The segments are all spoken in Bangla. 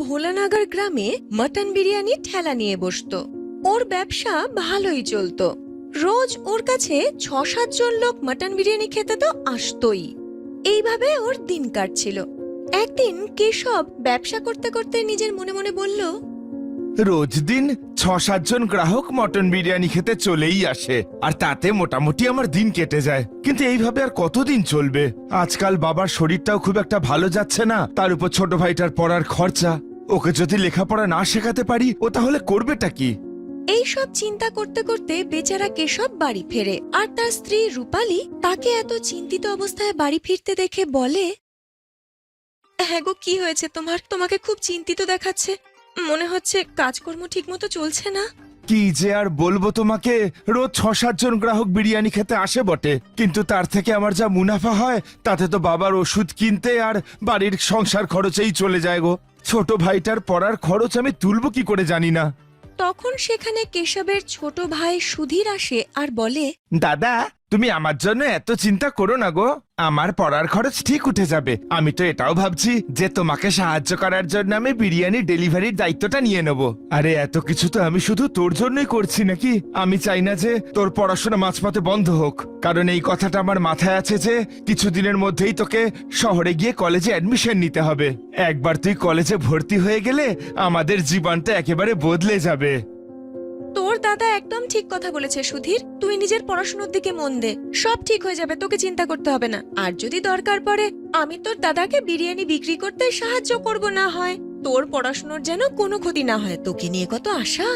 ভোলানাগার গ্রামে মটন বিরিয়ানি ঠেলা নিয়ে বসতো। ওর ব্যবসা ভালোই চলতো। রোজ ওর কাছে ৬-৭ জন লোক মটন বিরিয়ানি খেতে তো আসতোই। এইভাবে ওর দিন কাটছিল। একদিন কেশব ব্যবসা করতে করতে নিজের মনে মনে বলল, রোজ দিন ৬-৭ জন গ্রাহক মটন বিরিয়ানি খেতে চলেই আসে, আর তাতে মোটামুটি আমার দিন কেটে যায়। কিন্তু এইভাবে আর কতদিন চলবে? আজকাল বাবার শরীরটাও খুব একটা ভালো যাচ্ছে না, তার উপর ছোট ভাইটার পড়ার খরচা। ওকে যদি লেখাপড়া না শেখাতে পারি, ও তাহলে করবেটা কি? এই সব চিন্তা করতে করতে বেচারা কেশব বাড়ি ফেরে। আর তার স্ত্রী রূপালী তাকে এত চিন্তিত অবস্থায় বাড়ি ফিরতে দেখে বলে, হ্যাঁ গো, কি হয়েছে তোমার? তোমাকে খুব চিন্তিত দেখাচ্ছে। মনে হচ্ছে কাজকর্ম ঠিক মতো চলছে না। কি যে আর বলবো তোমাকে, রোজ ৬-৭ জন গ্রাহক বিরিয়ানি খেতে আসে বটে, কিন্তু তার থেকে আমার যা মুনাফা হয় তাতে তো বাবার ওষুধ কিনতে আর বাড়ির সংসার খরচেই চলে যায় গো। ছোট ভাইটার পড়ার খরচ আমি তুলবো কি করে জানি না। তখন সেখানে কেশবের ছোট ভাই সুধীর আসে আর বলে, দাদা, তুমি আমার জন্য এত চিন্তা করো না গো, আমার পড়ার খরচ ঠিক উঠে যাবে। আমি তো এটাও ভাবছি যে তোমাকে সাহায্য করার জন্য আমি বিরিয়ানি ডেলিভারির দায়িত্বটা নিয়ে নেব। আরে এত কিছু তো আমি শুধু তোর জন্যই করছি নাকি? আমি চাই না যে তোর পড়াশোনা মাঝপথে বন্ধ হোক, কারণ এই কথাটা আমার মাথায় আছে যে কিছুদিনের মধ্যেই তোকে শহরে গিয়ে কলেজে অ্যাডমিশন নিতে হবে। একবার তুই কলেজে ভর্তি হয়ে গেলে আমাদের জীবনটা একেবারে বদলে যাবে। তোর দাদা একদম ঠিক কথা বলেছে সুধীর। তুই নিজের পড়াশোনার দিকে মন দে, সব ঠিক হয়ে যাবে, তোকে চিন্তা করতে হবে না। আর যদি দরকার পড়ে আমি তোর দাদাকে বিরিয়ানি বিক্রি করতে সাহায্য করব, না হয় তোর পড়াশোনার যেন কোনো ক্ষতি না হয়। তোকে নিয়ে কত আশা।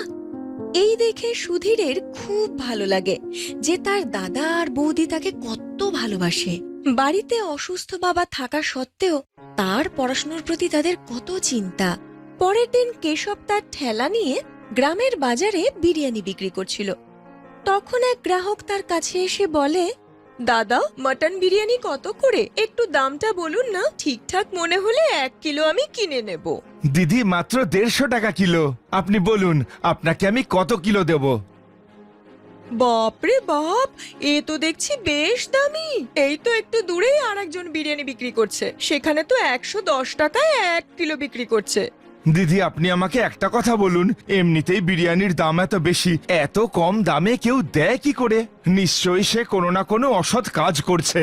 এই দেখে সুধীরের খুব ভালো লাগে যে তার দাদা আর বৌদি তাকে কত ভালোবাসে। বাড়িতে অসুস্থ বাবা থাকা সত্ত্বেও তার পড়াশোনার প্রতি তাদের কত চিন্তা। পরের দিন কেশব তার ঠেলা নিয়ে গ্রামের বাজারে বিরিয়ানি বিক্রি করছিল। তখন এক গ্রাহক তার কাছে এসে বলে, দাদা, মটন বিরিয়ানি কত করে? একটু দামটা বলুন না, ঠিকঠাক মনে হলে 1 কিলো আমি কিনে নেব। দিদি, মাত্র 150 টাকা কিলো। আপনি বলুন আপনাকে আমি কত কিলো দেব? বাপরে বাপ, এ তো দেখছি বেশ দামি। এই তো একটু দূরেই আরেকজন বিরিয়ানি বিক্রি করছে, সেখানে তো 110 টাকায় 1 কিলো বিক্রি করছে। দিদি, আপনি আমাকে একটা কথা বলুন, এমনিতেই বিরিয়ানির দাম এত বেশি, এত কম দামে কেউ দেয় কি করে? নিশ্চয়ই সে কোনো না কোনো অসৎ কাজ করছে।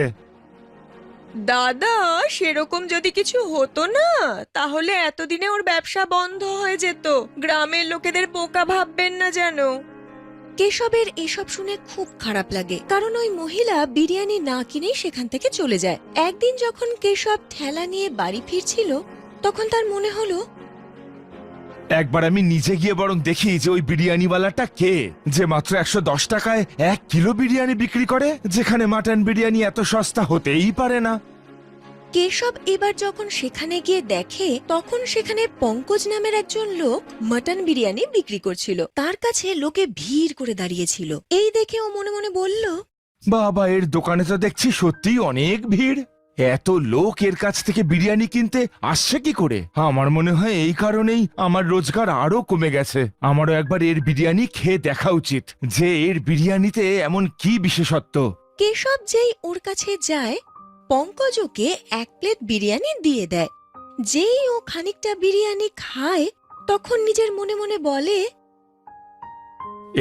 দাদা, সেরকম যদি কিছু হতো না তাহলে এতদিনে ওর ব্যবসা বন্ধ হয়ে যেত। গ্রামের লোকেদের বোকা ভাববেন না যেন। কেশবের এসব শুনে খুব খারাপ লাগে, কারণ ওই মহিলা বিরিয়ানি না কিনেই সেখান থেকে চলে যায়। একদিন যখন কেশব ঠেলা নিয়ে বাড়ি ফিরছিল, তখন তার মনে হলো, একবার আমি নিজে গিয়ে বরং দেখি যে ওই বিরিয়ানিওয়ালাটা কে, যে মাত্র 110 টাকায় 1 কিলো বিরিয়ানি বিক্রি করে, যেখানে মাটন বিরিয়ানি এত সস্তা হতেই পারে না। কেশব এবার যখন সেখানে গিয়ে দেখে, তখন সেখানে পঙ্কজ নামের একজন লোক মটন বিরিয়ানি বিক্রি করছিল। তার কাছে লোকে ভিড় করে দাঁড়িয়েছিল। এই দেখে ও মনে মনে বলল, বাবা, এর দোকানে তো দেখছি সত্যিই অনেক ভিড়। এত লোক এর কাছ থেকে বিরিয়ানি কিনতে আসছে কি করে? আমার মনে হয় এই কারণেই আমার রোজগার আরো কমে গেছে। আমারও একবার এর বিরিয়ানি খেয়ে দেখা উচিত, যে এর বিরিয়ানিতে এমন কি বিশেষত্ব। কেশব যেই ওর কাছে যায়, পঙ্কজ ওকে 1 প্লেট বিরিয়ানি দিয়ে দেয়। যেই ও খানিকটা বিরিয়ানি খায়, তখন নিজের মনে মনে বলে,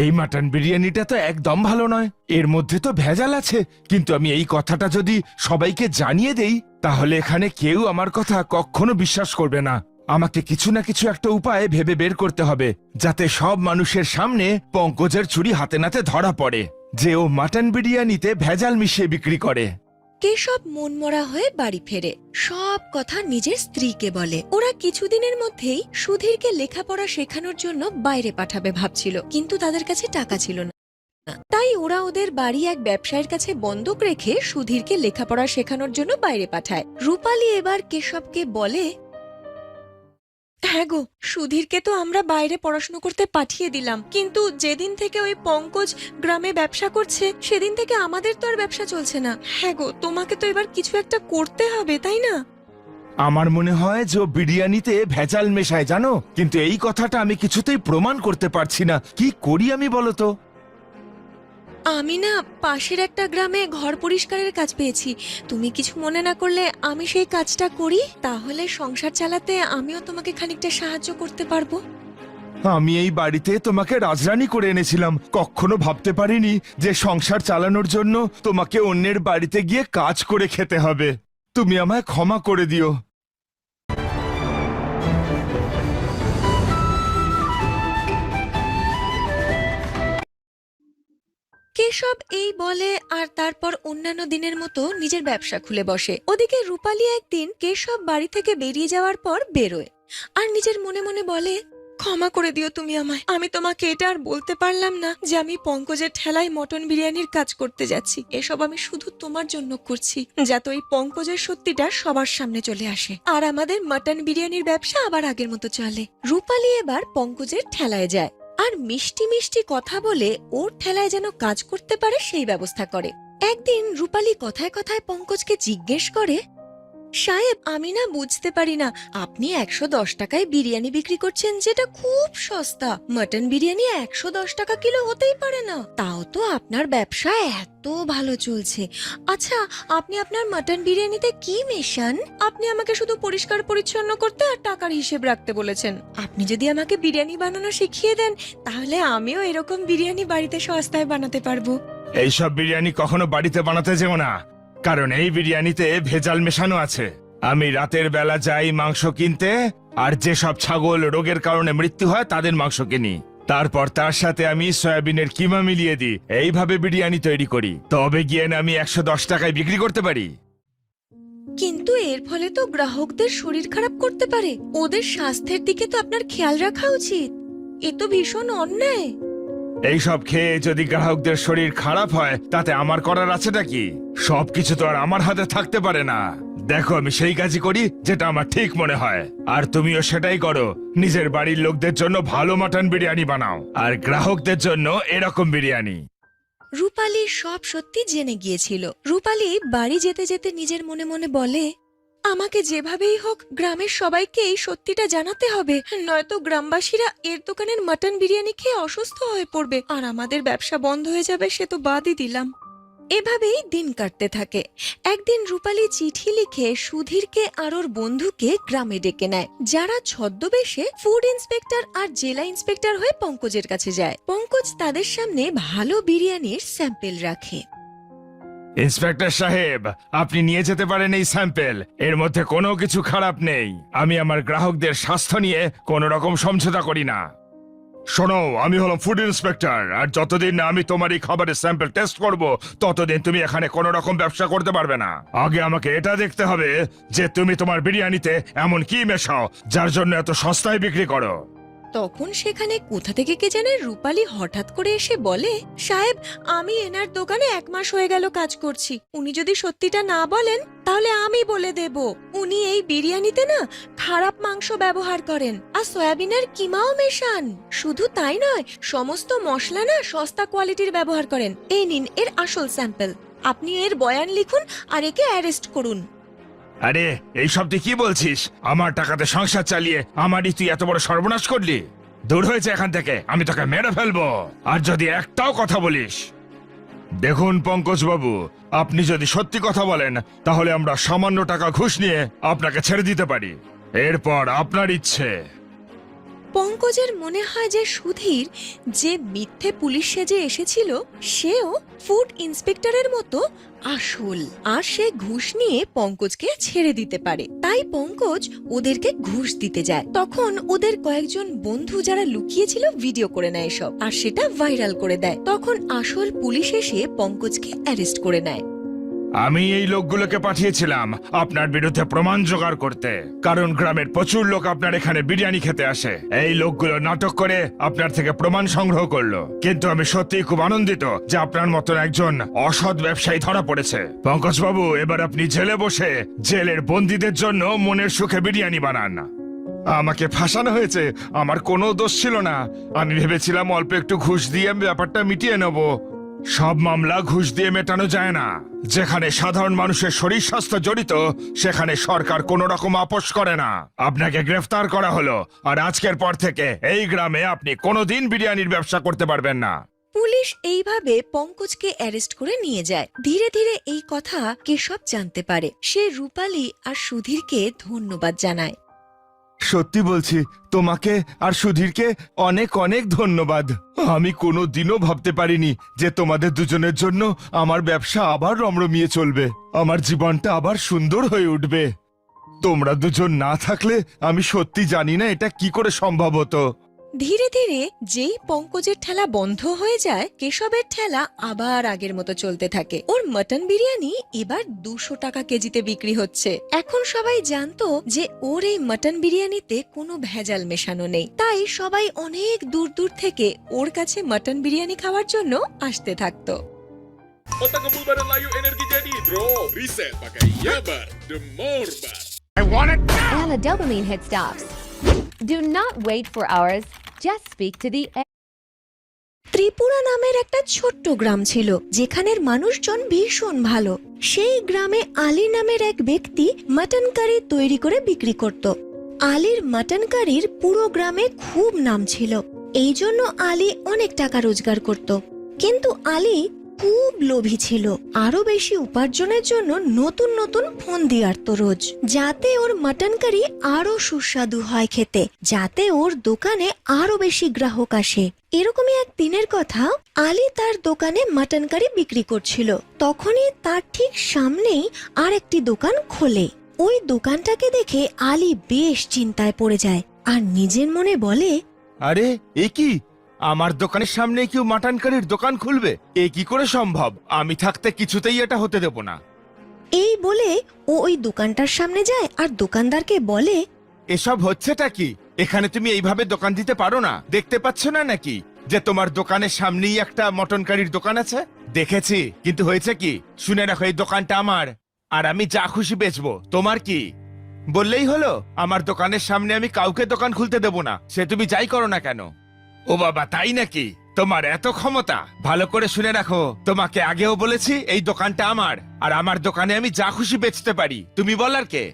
এই মাটন বিরিয়ানিটা তো একদম ভালো নয়, এর মধ্যে তো ভেজাল আছে। কিন্তু আমি এই কথাটা যদি সবাইকে জানিয়ে দেই, তাহলে এখানে কেউ আমার কথা কখনো বিশ্বাস করবে না। আমাকে কিছু না কিছু একটা উপায় ভেবে বের করতে হবে, যাতে সব মানুষের সামনে পঙ্কজের চুরি হাতে নাতে ধরা পড়ে যে ও মাটন বিরিয়ানিতে ভেজাল মিশিয়ে বিক্রি করে। কেশব মনমরা হয়ে বাড়ি ফেরে, সব কথা নিজের স্ত্রীকে বলে। ওরা কিছুদিনের মধ্যেই সুধীরকে লেখাপড়া শেখানোর জন্য বাইরে পাঠাবে ভাবছিল, কিন্তু তাদের কাছে টাকা ছিল না। তাই ওরা ওদের বাড়ি এক ব্যবসায়ীর কাছে বন্ধক রেখে সুধীরকে লেখাপড়া শেখানোর জন্য বাইরে পাঠায়। রূপালী এবার কেশবকে বলে, হ্যাঁ গো, সুধীরকে তো আমরা বাইরে পড়াশোনা করতে পাঠিয়ে দিলাম, কিন্তু যেদিন থেকে ওই পঙ্কজ গ্রামে ব্যবসা করছে, সেদিন থেকে আমাদের তো আর ব্যবসা চলছে না। হ্যাঁ গো, তোমাকে তো এবার কিছু একটা করতে হবে, তাই না? আমার মনে হয় যে ও বিরিয়ানিতে ভেজাল মেশায়, জানো, কিন্তু এই কথাটা আমি কিছুতেই প্রমাণ করতে পারছি না। কি করি আমি বলো তো? আমি না পাশের একটা গ্রামে ঘর পরিষ্কারের কাজ পেয়েছি। তুমি কিছু মনে না করলে আমি সেই কাজটা করি, তাহলে সংসার চালাতে আমিও তোমাকে খানিকটা সাহায্য করতে পারবো। আমি এই বাড়িতে তোমাকে রাজরানী করে এনেছিলাম, কখনো ভাবতে পারিনি যে সংসার চালানোর জন্য তোমাকে অন্যের বাড়িতে গিয়ে কাজ করে খেতে হবে। তুমি আমায় ক্ষমা করে দিও। কেশব এই বলে আর তারপর অন্যান্য দিনের মতো নিজের ব্যবসা খুলে বসে। ওদিকে রূপালী একদিন কেশব বাড়ি থেকে বেরিয়ে যাওয়ার পর বেরোয় আর নিজের মনে মনে বলে, ক্ষমা করে দিও তুমি আমায়, আমি তোমাকে এটা আর বলতে পারলাম না যে আমি পঙ্কজের ঠেলায় মটন বিরিয়ানির কাজ করতে যাচ্ছি। এসব আমি শুধু তোমার জন্য করছি, যাতে ওই পঙ্কজের সত্যিটা সবার সামনে চলে আসে আর আমাদের মটন বিরিয়ানির ব্যবসা আবার আগের মতো চলে। রূপালী এবার পঙ্কজের ঠেলায় যায় আর মিষ্টি মিষ্টি কথা বলে ওর ঠেলায় যেন কাজ করতে পারে সেই ব্যবস্থা করে। একদিন রূপালী কথায় কথায় পঙ্কজকে জিজ্ঞেস করে, সাহেব, আমি না বুঝতে পারি না, আপনি 110 টাকায় বিরিয়ানি বিক্রি করছেন, যেটা খুব সস্তা। মটন বিরিয়ানি 110 টাকা কিলো হতেই পারে না, তাও তো আপনার ব্যবসা এত ভালো চলছে। আচ্ছা, আপনি আপনার মটন বিরিয়ানিতে কি মেশান? আপনি আমাকে শুধু পরিষ্কার পরিচ্ছন্ন করতে আর টাকার হিসেব রাখতে বলেছেন। আপনি যদি আমাকে বিরিয়ানি বানানো শিখিয়ে দেন, তাহলে আমিও এরকম বিরিয়ানি বাড়িতে সস্তায় বানাতে পারবো। এইসব বিরিয়ানি কখনো বাড়িতে বানাতে যেও না, কারণ এই বিরিয়ানিতে ভেজাল মেশানো আছে। আমি রাতের বেলা যাই মাংস কিনতে, আর যেসব ছাগল রোগের কারণে মৃত্যু হয় তাদের মাংস কিনি, তারপর তার সাথে আমি সয়াবিনের কিমা মিলিয়ে দিই। এইভাবে বিরিয়ানি তৈরি করি, তবে গিয়ে না আমি 110 টাকায় বিক্রি করতে পারি। কিন্তু এর ফলে তো গ্রাহকদের শরীর খারাপ করতে পারে, ওদের স্বাস্থ্যের দিকে তো আপনার খেয়াল রাখা উচিত। এ তো ভীষণ অন্যায়। এইসব খেয়ে যদি গ্রাহকদের শরীর খারাপ হয়, তাতে আমার করার আছেটা কি? সবকিছু তো আর আমার হাতে থাকতে পারে না। দেখো, আমি সেই কাজই করি যেটা আমার ঠিক মনে হয়, আর তুমিও সেটাই করো। নিজের বাড়ির লোকদের জন্য ভালো মাটন বিরিয়ানি বানাও, আর গ্রাহকদের জন্য এরকম বিরিয়ানি। রূপালী সব সত্যি জেনে গিয়েছিল। রূপালী বাড়ি যেতে যেতে নিজের মনে মনে বলে, আমাকে যেভাবেই হোক গ্রামের সবাইকে এই সত্যিটা জানাতে হবে, নয়তো গ্রামবাসীরা এর দোকানের মটন বিরিয়ানি খেয়ে অসুস্থ হয়ে পড়বে আর আমাদের ব্যবসা বন্ধ হয়ে যাবে, সে তো বাদই দিলাম। এভাবেই দিন কাটতে থাকে। একদিন রূপালী চিঠি লিখে সুধীরকে আর ওর বন্ধুকে গ্রামে ডেকে নেয়, যারা ছদ্মবেশে ফুড ইন্সপেক্টর আর জেলা ইন্সপেক্টর হয়ে পঙ্কজের কাছে যায়। পঙ্কজ তাদের সামনে ভালো বিরিয়ানির স্যাম্পেল রাখে। ইন্সপেক্টর সাহেব, আপনি নিয়ে যেতে পারেন এই স্যাম্পেল, এর মধ্যে কোনো কিছু খারাপ নেই। আমি আমার গ্রাহকদের স্বাস্থ্য নিয়ে কোনো রকম সমঝোতা করি না। শোনো, আমি হলাম ফুড ইন্সপেক্টর, আর যতদিন না আমি তোমার এই খাবারের স্যাম্পল টেস্ট করব, ততদিন তুমি এখানে কোনো রকম ব্যবসা করতে পারবে না। আগে আমাকে এটা দেখতে হবে যে তুমি তোমার বিরিয়ানিতে এমন কি মেশাও যার জন্য এত সস্তায় বিক্রি করো। তখন সেখানে কোথা থেকে কে জানে রূপালী হঠাৎ করে এসে বলে, সাহেব, আমি এনার দোকানে 1 মাস হয়ে গেল কাজ করছি। উনি যদি সত্যিটা না বলেন তাহলে আমি বলে দেব। উনি এই বিরিয়ানিতে না খারাপ মাংস ব্যবহার করেন আর সয়াবিনের কিমাও মেশান। শুধু তাই নয়, সমস্ত মশলা না সস্তা কোয়ালিটির ব্যবহার করেন। এই নিন এর আসল স্যাম্পল, আপনি এর বয়ান লিখুন আর একে অ্যারেস্ট করুন। আরে, এইসব তুই কি বলছিস? আমার টাকাতে সংসার চালিয়ে আমারই তুই এত বড় সর্বনাশ করলি। দূর হয়েছে এখান থেকে, আমি তোকে মেরে ফেলবো আর যদি একটাও কথা বলিস। দেখুন পঙ্কজ বাবু, আপনি যদি সত্যি কথা বলেন তাহলে আমরা সামান্য টাকা ঘুষ নিয়ে আপনাকে ছেড়ে দিতে পারি, এরপর আপনার ইচ্ছে। পঙ্কজের মনে হয় যে সুধীর যে মিথ্যে পুলিশ সেজে এসেছিল সেও ফুড ইন্সপেক্টরের মতো আসল, আর সে ঘুষ নিয়ে পঙ্কজকে ছেড়ে দিতে পারে। তাই পঙ্কজ ওদেরকে ঘুষ দিতে যায়। তখন ওদের কয়েকজন বন্ধু যারা লুকিয়েছিল ভিডিও করে নেয় সব, আর সেটা ভাইরাল করে দেয়। তখন আসল পুলিশ এসে পঙ্কজকে অ্যারেস্ট করে নেয়। আমি এই লোকগুলোকে পাঠিয়েছিলাম আপনার বিরুদ্ধে প্রমাণ জোগাড় করতে, কারণ গ্রামের প্রচুর লোক আপনার এখানে বিরিয়ানি খেতে আসে। এই লোকগুলো নাটক করে আপনার থেকে প্রমাণ সংগ্রহ করলো, কিন্তু আমি সত্যিই খুব আনন্দিত যে আপনার মতন একজন অসৎ ব্যবসায়ী ধরা পড়েছে। পঙ্কজ বাবু, এবার আপনি জেলে বসে জেলের বন্দীদের জন্য মনের সুখে বিরিয়ানি বানান। আমাকে ফাঁসানো হয়েছে, আমার কোনো দোষ ছিল না। আমি ভেবেছিলাম অল্প একটু ঘুষ দিয়ে ব্যাপারটা মিটিয়ে নেব। সব মামলা ঘুষ দিয়ে মেটানো যায় না। যেখানে সাধারণ মানুষের শরীর স্বাস্থ্য জড়িত, সেখানে সরকার কোনো রকম আপোষ করে না। আপনাকে গ্রেফতার করা হলো, আর আজকের পর থেকে এই গ্রামে আপনি কোনোদিন বিরিয়ানির ব্যবসা করতে পারবেন না। পুলিশ এইভাবে পঙ্কজকে অ্যারেস্ট করে নিয়ে যায়। ধীরে ধীরে এই কথা কেশব জানতে পারে। সে রূপালী আর সুধীরকে ধন্যবাদ জানায়। সত্যি বলছি, তোমাকে আর সুধীরকে অনেক অনেক ধন্যবাদ। আমি কোনো দিনও ভাবতে পারিনি যে তোমাদের দুজনের জন্য আমার ব্যবসা আবার রমরমিয়ে চলবে, আমার জীবনটা আবার সুন্দর হয়ে উঠবে। তোমরা দুজন না থাকলে আমি সত্যি জানি না এটা কি করে সম্ভব হতো। ধীরে ধীরে যেই পঙ্কজের ঠেলা বন্ধ হয়ে যায়, কেশবের ঠেলা আবার আগের মতো চলতে থাকে। ওর মটন বিরিয়ানি এবার 200 টাকা কেজিতে বিক্রি হচ্ছে। এখন সবাই জানতো যে ওর এই মটন বিরিয়ানিতে কোনো ভেজাল মেশানো নেই, তাই সবাই অনেক দূর দূর থেকে ওর কাছে মটন বিরিয়ানি খাওয়ার জন্য আসতে থাকতো। Otak kebul badan layu energi jadi, bro. Reset pakai Yabar, the more bar. And the dopamine hit stops. Do not wait for hours. Just speak to the Tripura নামের একটা ছোট্ট গ্রাম ছিল, যেখানের মানুষজন ভীষণ ভালো। সেই গ্রামে আলী নামের এক ব্যক্তি মটন কারি তৈরি করে বিক্রি করত। আলীর মটন কারির পুরো গ্রামে খুব নাম ছিল। এই জন্য আলী অনেক টাকা রোজগার করত। কিন্তু আলী খুব লোভী ছিল। আরো বেশি উপার্জনের জন্য নতুন নতুন ফোন দিয়ে আরতো রোজ, যাতে ওর মটন কারি আরো সুস্বাদু হয় খেতে, যাতে ওর দোকানে আরো বেশি গ্রাহক আসে। এরকমই এক দিনের কথা, আলী তার দোকানে মটন কারি বিক্রি করছিল। তখনই তার ঠিক সামনেই আর একটি দোকান খোলে। ওই দোকানটাকে দেখে আলী বেশ চিন্তায় পড়ে যায় আর নিজের মনে বলে, আরে এ কি, আমার দোকানের সামনে কেউ মাটন কারির দোকান খুলবে? এ কি করে সম্ভব? আমি থাকতে কিছুতেই এটা হতে দেব না। এই বলে ও ওই দোকানটার সামনে যায় আর দোকানদারকে বলে, এসব হচ্ছেটা কি? এখানে তুমি এইভাবে দোকান দিতে পারো না। দেখতে পাচ্ছ না নাকি যে তোমার দোকানের সামনেই একটা মটন কারির দোকান আছে? দেখেছি, কিন্তু হয়েছে কি, শুনে রাখো, এই দোকানটা আমার আর আমি যা খুশি বেচবো। তোমার কি? বললেই হলো আমার দোকানের সামনে আমি কাউকে দোকান খুলতে দেব না, সে তুমি যাই করো না কেন। ও বাবা, তাই নাকি? তোমার এত ক্ষমতা? ভালো করে শুনে রাখো, তোমাকে আগেও বলেছি এই দোকানটা আমার আর আমার দোকানে আমি যা খুশি বেচতে পারি। তুমি বলার কে?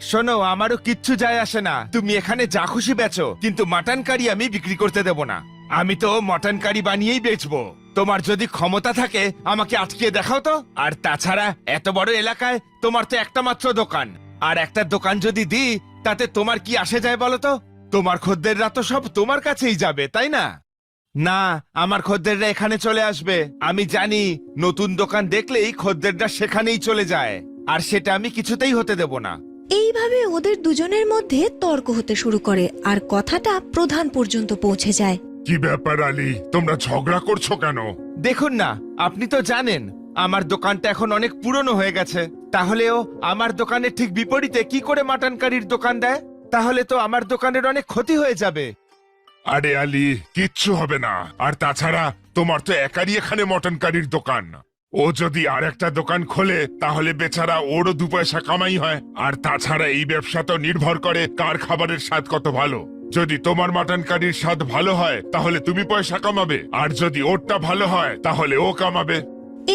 শোনো, আমারও কিচ্ছু যায় আসে না, তুমি এখানে যা খুশি বেচো, কিন্তু মাটন কারি আমি বিক্রি করতে দেব না। আমি তো মটন কারি বানিয়েই বেচবো। তোমার যদি ক্ষমতা থাকে আমাকে আটকে দেখাও তো। আর তাছাড়া এত বড় এলাকায় তোমার তো একটা মাত্র দোকান, আর একটা দোকান যদি দিই তাতে তোমার কি আসে যায় বলো তো? তোমার খদ্দেররা তো সব তোমার কাছেই যাবে, তাই না? না, আমার খদ্দেররা এখানে চলে আসবে। আমি জানি নতুন দোকান দেখলেই খদ্দেররা সেখানেই চলে যায়, আর সেটা আমি কিছুতেই হতে দেব না। এইভাবে ওদের দুজনের মধ্যে তর্ক হতে শুরু করে আর কথাটা প্রধান পর্যন্ত পৌঁছে যায়। কি ব্যাপার আলী, তোমরা ঝগড়া করছো কেন? দেখুন না, আপনি তো জানেন আমার দোকানটা এখন অনেক পুরনো হয়ে গেছে। তাহলেও আমার দোকানের ঠিক বিপরীতে কি করে মাটন কারির দোকান দেয়? তাহলে তো আমার দোকানের অনেক ক্ষতি হয়ে যাবে। আরে আলী, কিচ্ছু হবে না। আর তাছাড়া তোমার তো একারই এখানে মটন কারির দোকান। ও যদি আর একটা দোকান খোলে তাহলে বেচারা ওরও 2 পয়সা কামাই হয়। আর তাছাড়া এই ব্যবসা তো নির্ভর করে কার খাবারের স্বাদ কত ভালো। যদি তোমার মাটন কারির স্বাদ ভালো হয় তাহলে তুমি পয়সা কামাবে, আর যদি ওরটা ভালো হয় তাহলে ও কামাবে।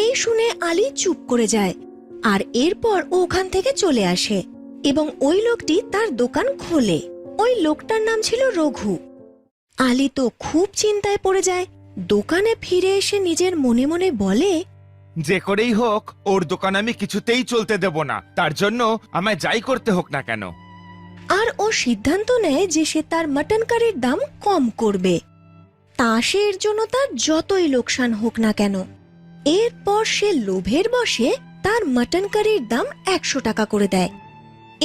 এই শুনে আলী চুপ করে যায় আর এরপর ও ওখান থেকে চলে আসে এবং ওই লোকটি তার দোকান খোলে। ওই লোকটার নাম ছিল রঘু। আলী তো খুব চিন্তায় পড়ে যায়। দোকানে ফিরে এসে নিজের মনে মনে বলে, যে করেই হোক ওর দোকান আমি কিছুতেই চলতে দেব না, তার জন্য আমায় যাই করতে হোক না কেন। আর ও সিদ্ধান্ত নেয় যে সে তার মটন কারির দাম কম করবে, তা সে এর জন্য তার যতই লোকসান হোক না কেন। এরপর সে লোভের বশে তার মটন কারির দাম 100 টাকা করে দেয়।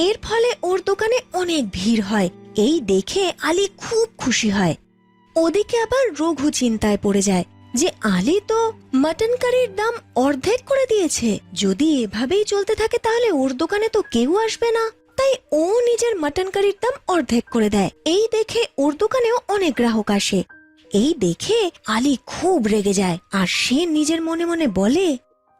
এর ফলে ওর দোকানে অনেক ভিড় হয়। এই দেখে আলী খুব খুশি হয়। ওদিকে আবার রঘু চিন্তায় পড়ে যায় যে আলী তো মটন কারির দাম অর্ধেক করে দিয়েছে। যদি এভাবেই চলতে থাকে তাহলে ওর দোকানে তো কেউ আসবে না। তাই ও নিজের মটন কারির দাম অর্ধেক করে দেয়। এই দেখে ওর দোকানেও অনেক গ্রাহক আসে। এই দেখে আলী খুব রেগে যায় আর সে নিজের মনে মনে বলে,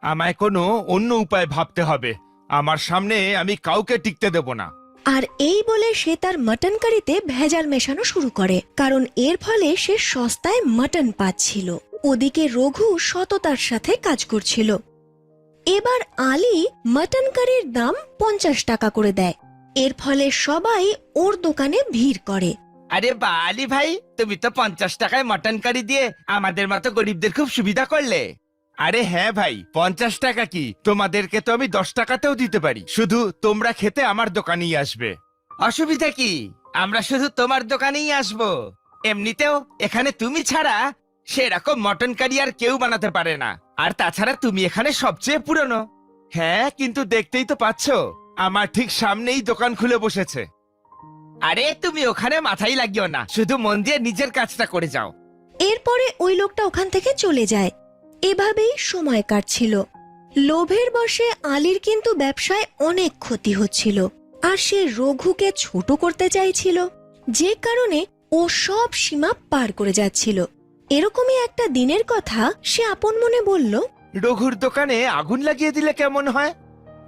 আমায় কোনো অন্য উপায় ভাবতে হবে। আমার সামনে আমি কাউকে টিকতে দেব না। আর এই বলে সে তার মটন কারিতে ভেজাল মেশানো শুরু করে, কারণ এর ফলে সে সস্তায় মটন পাচ্ছিল। ওদিকে রঘু সততার সাথে কাজ করছিল। এবার আলী মটন কারির দাম 50 টাকা করে দেয়। এর ফলে সবাই ওর দোকানে ভিড় করে। আরে বা আলী ভাই, তুমি তো 50 টাকায় মটন কারি দিয়ে আমাদের মতো গরিবদের খুব সুবিধা করলে। আরে হ্যাঁ ভাই, 50 টাকা কি, তোমাদেরকে তো আমি 10 টাকাতেও দিতে পারি, শুধু তোমরা খেতে আমার দোকানেই আসবে। অসুবিধা কি, আমরা শুধু তোমার দোকানেই আসবো। এমনিতেও এখানে তুমি ছাড়া সেরকম মটন কারি আর কেউ বানাতে পারে না, আর তাছাড়া তুমি এখানে সবচেয়ে পুরনো। হ্যাঁ, কিন্তু দেখতেই তো পাচ্ছো আমার ঠিক সামনেই দোকান খুলে বসেছে। আরে তুমি ওখানে মাথাই লাগিও না, শুধু মন দিয়ে নিজের কাজটা করে যাও। এরপরে ওই লোকটা ওখান থেকে চলে যায়। এভাবেই সময় কাটছিল। লোভের বশে আলীর কিন্তু ব্যবসায় অনেক ক্ষতি হচ্ছিল, আর সে রঘুকে ছোট করতে চাইছিল, যে কারণে ও সব সীমা পার করে যাচ্ছিল। এরকমই একটা দিনের কথা সে আপন মনে বলল, রঘুর দোকানে আগুন লাগিয়ে দিলে কেমন হয়?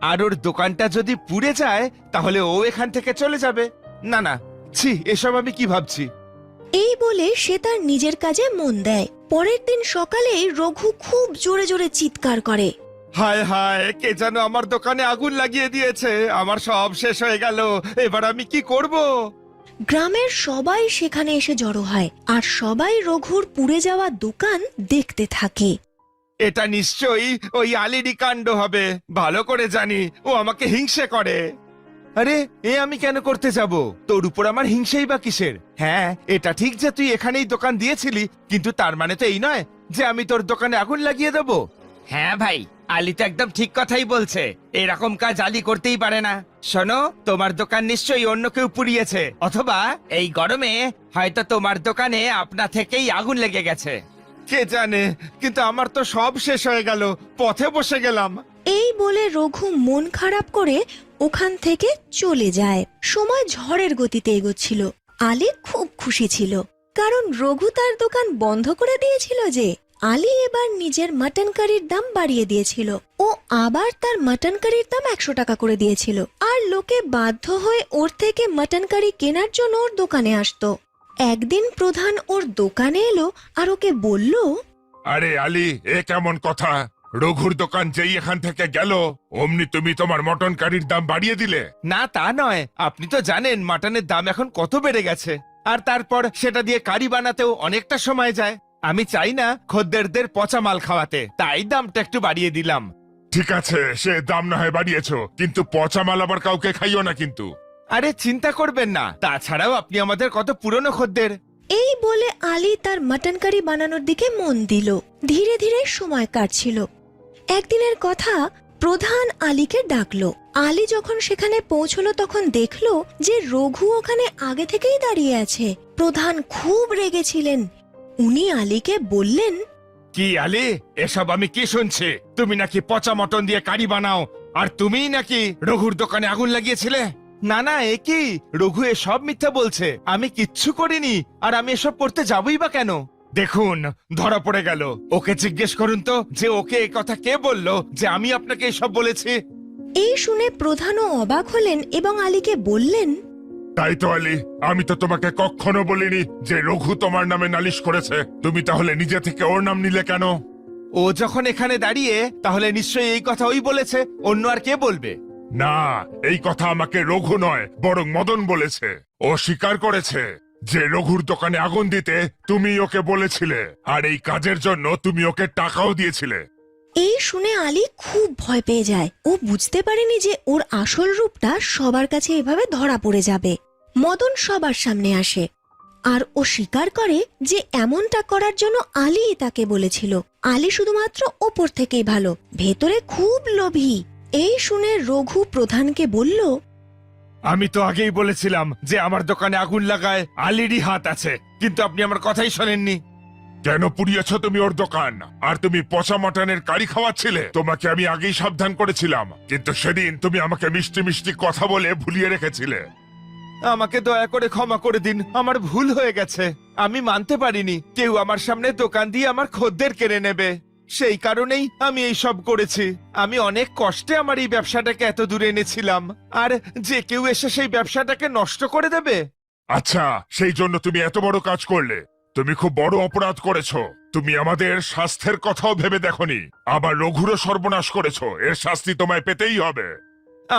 আর ওর দোকানটা যদি পুড়ে যায় তাহলে ও এখান থেকে চলে যাবে। না না, ছি, এসব আমি কি ভাবছি। এই বলে সে তার নিজের কাজে মন দেয়। পরের দিন সকালে রঘু খুব জোরে জোরে চিৎকার করে, হায় হায়, কে যেন আমার দোকানে আগুন লাগিয়ে দিয়েছে, আমার সব শেষ হয়ে গেল, এবার আমি কি করব? গ্রামের সবাই সেখানে এসে জড়ো হয়, আর সবাই রঘুর পুড়ে যাওয়া দোকান দেখতে থাকে। এটা নিশ্চয়ই ওই আলিরই কাণ্ড হবে, ভালো করে জানি ও আমাকে হিংসে করে। আরে এ আমি কেন করতে যাব? তোর উপর আমার হিংসেই বা কিসের? হ্যাঁ, এটা ঠিক যে তুই এখানেই দোকান দিয়েছিলি, কিন্তু তার মানে তো এই নয় যে আমি তোর দোকানে আগুন লাগিয়ে দেব। হ্যাঁ ভাই, আলী তো একদম ঠিক কথাই বলছে, এরকম কাজ আলী করতেই পারে না। শোনো, তোমার দোকান নিশ্চয়ই অন্য কেউ পুড়িয়েছে, অথবা এই গরমে হয়তো তোমার দোকানে আপনা থেকেই আগুন লেগে গেছে। কে জানে, কিন্তু আমার তো সব শেষ হয়ে গেল, পথে বসে গেলাম। এই বলে রঘু মন খারাপ করে ওখান থেকে চলে যায়। সময় ঝড়ের গতিতে এগোচ্ছিল। আলী খুব খুশি ছিল, কারণ রঘু তার দোকান বন্ধ করে দিয়েছিল যে। আলী এবার নিজের মটন কারির দাম বাড়িয়ে দিয়েছিল। ও আবার তার মটন কারির দাম 100 টাকা করে দিয়েছিল, আর লোকে বাধ্য হয়ে ওর থেকে মটন কারি কেনার জন্য ওর দোকানে আসতো। একদিন প্রধান ওর দোকানে এলো আর ওকে বলল, আরে আলী, এ কেমন কথা? রঘুর দোকান যেই এখান থেকে গেল অমনি তুমি তোমার মটন কারির দাম বাড়িয়ে দিলে। না তা নয়, আপনি তো জানেন মাটনের দাম এখন কত বেড়ে গেছে, আর তারপর সেটা দিয়ে কারি বানাতেও অনেকটা সময় যায়। আমি চাই না খদ্দেরদের পচা মাল খাওয়াতে, তাই দামটা একটু বাড়িয়ে দিলাম। ঠিক আছে, সে দাম না হয় বাড়িয়েছো, কিন্তু পচা মাল আবার কাউকে খাইও না কিন্তু। আরে চিন্তা করবেন না, তাছাড়াও আপনি আমাদের কত পুরনো খদ্দের। এই বলে আলী তার মটন কারি বানানোর দিকে মন দিল। ধীরে ধীরে সময় কাটছিল। একদিনের কথা, প্রধান আলীকে ডাকলো। আলী যখন সেখানে পৌঁছলো তখন দেখলো যে রঘু ওখানে আগে থেকেই দাঁড়িয়ে আছে। প্রধান খুব রেগেছিলেন। উনি আলীকে বললেন, কি আলী, এসব আমি কি শুনছি? তুমি নাকি পচা মটন দিয়ে কারি বানাও, আর তুমিই নাকি রঘুর দোকানে আগুন লাগিয়েছিলে? না না, এ কি, রঘু এসব মিথ্যা বলছে, আমি কিচ্ছু করিনি, আর আমি এসব করতে যাবই বা কেন? দেখুন, ধরা পড়ে গেল। ওকে জিজ্ঞেস করুন তো যে ওকে এই কথা কে বললো যে আমি আপনাকে এসব বলেছি। এই শুনে প্রধানও অবাক হলেন এবং আলীকে বললেন, তাই তো আলী, আমি তো তোমাকে কখনো বলিনি যে রঘু তোমার নামে নালিশ করেছে। তুমি তাহলে নিজে থেকে ওর নাম নিলে কেন? ও যখন এখানে দাঁড়িয়ে, তাহলে নিশ্চয়ই এই কথা ওই বলেছে, অন্য আর কে বলবে? না, এই কথা আমাকে রঘু নয় বরং মদন বলেছে। ও স্বীকার করেছে যে রঘুর দোকানে আগুন দিতে তুমি ওকে বলেছিলে, আর এই কাজের জন্য তুমি ওকে টাকাও দিয়েছিলে। এই শুনে আলী খুব ভয় পেয়ে যায়। ও বুঝতে পারেনি যে ওর আসল রূপটা সবার কাছে এভাবে ধরা পড়ে যাবে। মদন সবার সামনে আসে, আর ও স্বীকার করে যে এমনটা করার জন্য আলীই তাকে বলেছিল। আলী শুধুমাত্র ওপর থেকেই ভালো, ভেতরে খুব লোভী। এই শুনে রঘু প্রধানকে বলল, আমি তো আগেই বলেছিলাম যে আমার দোকানে আগুন লাগায় আলিরই হাত আছে, কিন্তু আপনি আমার কথাই শোনেননি। কেন পুড়িয়েছ তুমি ওর দোকান? আর তুমি পচা মটনের কারি খাওয়াচ্ছিলে। তোমাকে আমি আগেই সাবধান করেছিলাম, কিন্তু সেদিন তুমি আমাকে মিষ্টি মিষ্টি কথা বলে ভুলিয়ে রেখেছিলে। আমাকে দয়া করে ক্ষমা করে দিন, আমার ভুল হয়ে গেছে। আমি মানতে পারিনি কেউ আমার সামনে দোকান দিয়ে আমার খদ্দের কেড়ে নেবে, সেই কারণেই আমি এই সব করেছি। আমি অনেক কষ্টে আমার এই ব্যবসাটাকে এত দূরে এনেছিলাম, আর যে কেউ এসে সেই ব্যবসাটাকে নষ্ট করে দেবে। আচ্ছা, সেই জন্য তুমি এত বড় কাজ করলে? তুমি খুব বড় অপরাধ করেছো। তুমি আমাদের স্বাস্থ্যের কথাও ভেবে দেখোনি, আবার রঘুরও সর্বনাশ করেছো। এর শাস্তি তোমায় পেতেই হবে।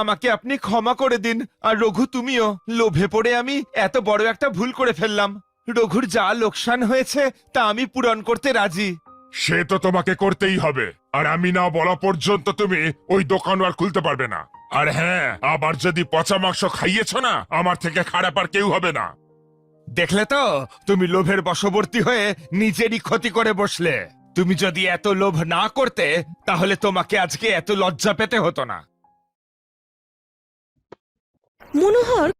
আমাকে আপনি ক্ষমা করে দিন। আর রঘু তুমিও, লোভে পড়ে আমি এত বড় একটা ভুল করে ফেললাম। রঘুর যা লোকসান হয়েছে তা আমি পূরণ করতে রাজি। সে তো তোমাকে করতেই হবে, আর আমি না বলা পর্যন্ত তুমি ওই দোকান আর খুলতে পারবে না। আর হ্যাঁ, আবার যদি পচা মাংস খাইয়েছ না, আমার থেকে খারাপ আর কেউ হবে না। দেখলে তো, তুমি লোভের বশবর্তী হয়ে নিজেরই ক্ষতি করে বসলে। তুমি যদি এত লোভ না করতে তাহলে তোমাকে আজকে এত লজ্জা পেতে হতো না। মনোহর